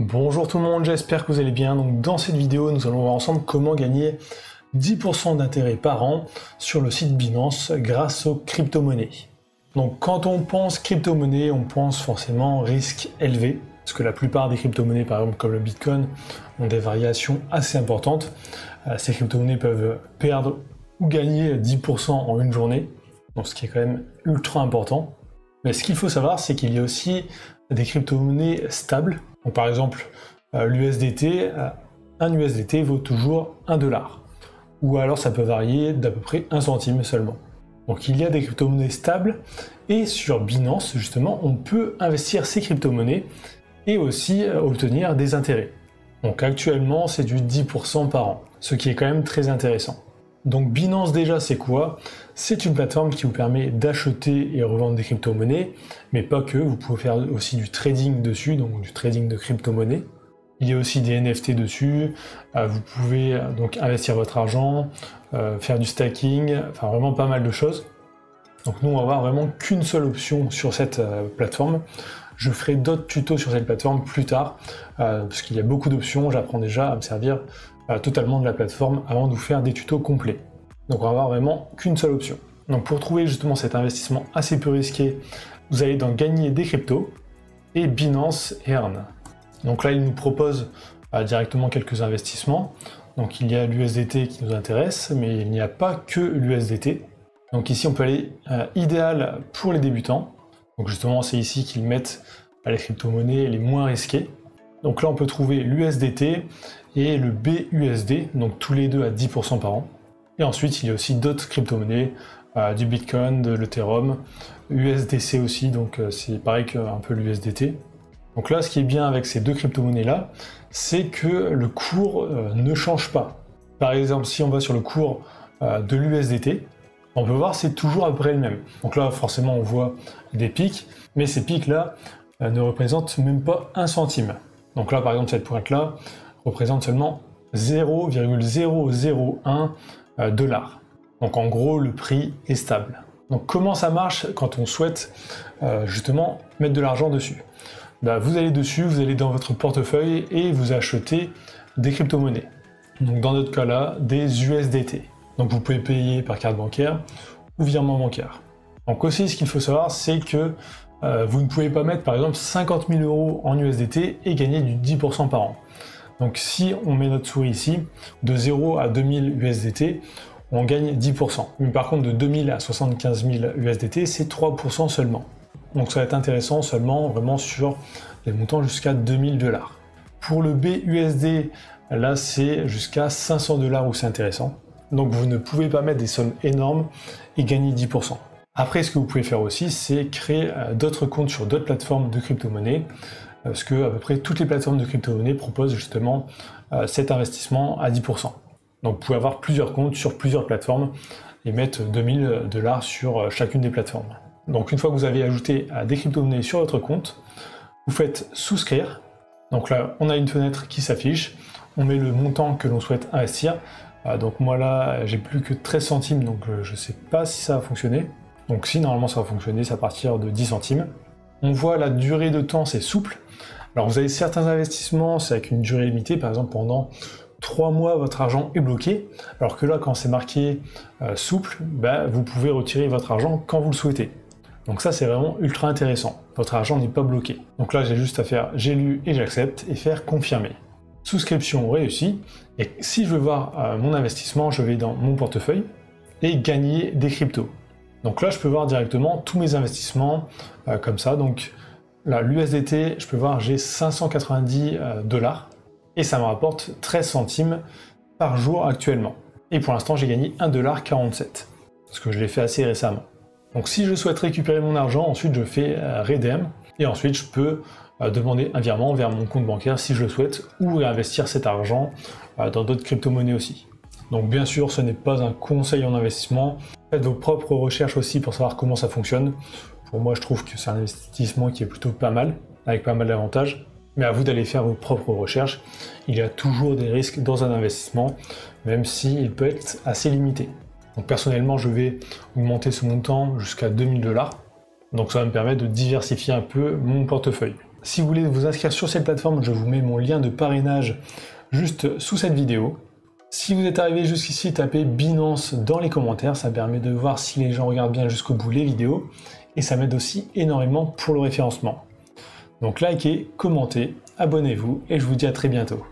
Bonjour tout le monde, j'espère que vous allez bien. Donc dans cette vidéo, nous allons voir ensemble comment gagner 10% d'intérêt par an sur le site Binance grâce aux crypto-monnaies. Donc quand on pense crypto-monnaie, on pense forcément risque élevé, parce que la plupart des crypto-monnaies, par exemple comme le Bitcoin, ont des variations assez importantes. Ces crypto-monnaies peuvent perdre ou gagner 10% en une journée, donc ce qui est quand même ultra important. Mais ce qu'il faut savoir, c'est qu'il y a aussi des crypto-monnaies stables. Donc par exemple, l'USDT, un USDT vaut toujours 1 dollar. Ou alors ça peut varier d'à peu près 1 centime seulement. Donc il y a des crypto-monnaies stables, et sur Binance, justement, on peut investir ces crypto-monnaies et aussi obtenir des intérêts. Donc actuellement, c'est du 10% par an, ce qui est quand même très intéressant. Donc Binance déjà, c'est quoi? C'est une plateforme qui vous permet d'acheter et revendre des crypto-monnaies, mais pas que, vous pouvez faire aussi du trading dessus, donc du trading de crypto-monnaies. Il y a aussi des NFT dessus, vous pouvez donc investir votre argent, faire du stacking, enfin vraiment pas mal de choses. Donc nous on va avoir vraiment qu'une seule option sur cette plateforme. Je ferai d'autres tutos sur cette plateforme plus tard, parce qu'il y a beaucoup d'options, j'apprends déjà à me servir totalement de la plateforme avant de vous faire des tutos complets. Donc on va avoir vraiment qu'une seule option. Donc pour trouver justement cet investissement assez peu risqué, vous allez dans gagner des cryptos et Binance Earn. Donc là il nous propose directement quelques investissements. Donc il y a l'USDT qui nous intéresse, mais il n'y a pas que l'USDT. Donc ici on peut aller idéal pour les débutants. Donc justement c'est ici qu'ils mettent les crypto-monnaies les moins risquées. Donc là on peut trouver l'USDT et le BUSD, donc tous les deux à 10% par an. Et ensuite il y a aussi d'autres crypto-monnaies, du Bitcoin, de l'Ethereum, USDC aussi, donc c'est pareil qu'un peu l'USDT. Donc là ce qui est bien avec ces deux crypto-monnaies là, c'est que le cours ne change pas. Par exemple si on va sur le cours de l'USDT, on peut voir c'est toujours à peu près le même. Donc là forcément on voit des pics, mais ces pics là ne représentent même pas 1 centime. Donc là par exemple cette pointe là représente seulement 0,001 $. Donc en gros le prix est stable. Donc comment ça marche quand on souhaite justement mettre de l'argent dessus? Vous allez dessus, vous allez dans votre portefeuille et vous achetez des crypto-monnaies. Donc dans notre cas là, des USDT. Donc vous pouvez payer par carte bancaire ou virement bancaire. Donc aussi ce qu'il faut savoir, c'est que vous ne pouvez pas mettre par exemple 50 000 € en USDT et gagner du 10% par an. Donc si on met notre souris ici, de 0 à 2000 USDT, on gagne 10%. Mais par contre de 2000 à 75 000 USDT, c'est 3% seulement. Donc ça va être intéressant seulement vraiment sur les montants jusqu'à 2000 $. Pour le BUSD, là c'est jusqu'à 500 $ où c'est intéressant. Donc vous ne pouvez pas mettre des sommes énormes et gagner 10%. Après, ce que vous pouvez faire aussi, c'est créer d'autres comptes sur d'autres plateformes de crypto-monnaies, parce que à peu près toutes les plateformes de crypto-monnaies proposent justement cet investissement à 10%. Donc vous pouvez avoir plusieurs comptes sur plusieurs plateformes et mettre 2000 $ sur chacune des plateformes. Donc une fois que vous avez ajouté des crypto-monnaies sur votre compte, vous faites souscrire. Donc là, on a une fenêtre qui s'affiche, on met le montant que l'on souhaite investir. Donc moi là, j'ai plus que 13 centimes, donc je ne sais pas si ça va fonctionner. Donc si normalement ça va fonctionner, c'est à partir de 10 centimes. On voit la durée de temps, c'est souple. Alors vous avez certains investissements, c'est avec une durée limitée, par exemple pendant 3 mois votre argent est bloqué, alors que là quand c'est marqué souple, vous pouvez retirer votre argent quand vous le souhaitez. Donc ça c'est vraiment ultra intéressant, votre argent n'est pas bloqué. Donc là j'ai juste à faire j'ai lu et j'accepte et faire confirmer. Souscription réussie, et si je veux voir mon investissement, je vais dans mon portefeuille et gagner des cryptos. Donc là je peux voir directement tous mes investissements comme ça, donc là l'USDT, je peux voir j'ai 590 $, et ça me rapporte 13 centimes par jour actuellement. Et pour l'instant j'ai gagné 1,47 $, parce que je l'ai fait assez récemment. Donc si je souhaite récupérer mon argent, ensuite je fais redeem, et ensuite je peux demander un virement vers mon compte bancaire si je le souhaite, ou réinvestir cet argent dans d'autres crypto-monnaies aussi. Donc bien sûr, ce n'est pas un conseil en investissement. Faites vos propres recherches aussi pour savoir comment ça fonctionne. Pour moi, je trouve que c'est un investissement qui est plutôt pas mal, avec pas mal d'avantages. Mais à vous d'aller faire vos propres recherches. Il y a toujours des risques dans un investissement, même s'il peut être assez limité. Donc personnellement, je vais augmenter ce montant jusqu'à 2000 $. Donc ça va me permettre de diversifier un peu mon portefeuille. Si vous voulez vous inscrire sur cette plateforme, je vous mets mon lien de parrainage juste sous cette vidéo. Si vous êtes arrivé jusqu'ici, tapez Binance dans les commentaires, ça permet de voir si les gens regardent bien jusqu'au bout les vidéos, et ça m'aide aussi énormément pour le référencement. Donc likez, commentez, abonnez-vous, et je vous dis à très bientôt.